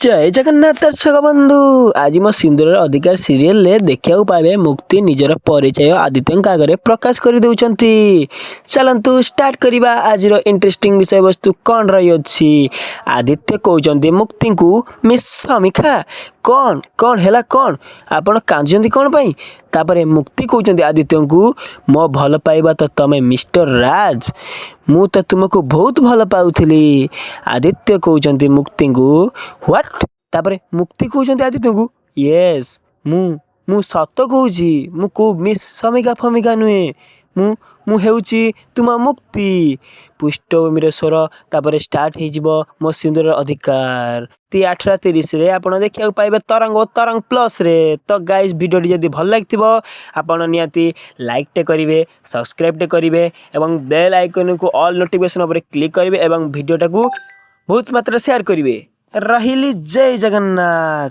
जय जगन्नाथ दर्शक बंधु आज मो सिंदूर अधिकार सीरियल देखा पाए मुक्ति निजर परिचय आदित्य आगे प्रकाश कर दौरान। चलतु स्टार्ट करवा आज इंटरेस्टिंग विषय वस्तु कौन रही। आदित्य कहते मुक्ति को मिस समीक्षा कौन कौन है कौन आपण कांजुंती कौन पाई। तापर मुक्ति कहते आदित्य को मो भल पाइबा तो तमें मिस्टर राज मु तो तुमको बहुत भल पाउली। आदित्य कहते मुक्ति को व्हाट तापर मुक्ति कहते आदित्य को यस मु सत कहूँ मु को मिस समिका फमिका नुहे मु मु हेउची तुम मुक्ति। पृष्ठभूमि स्वर तापर स्टार्ट हो मो सिंदूर अधिकार 8:30 रे आपण देखा पाइबे तरंग और तरंग प्लस रे। तो गाइस वीडियो जदि भल लगी आपण निहाती लाइक टे करेंगे सब्सक्राइब टे करेंगे एवं बेल आइकन को ऑल नोटिफिकेशन उपर क्लिक करेंगे एवं वीडियोटा को बहुत मात्रा शेयर करेंगे। रहिली जय जगन्नाथ।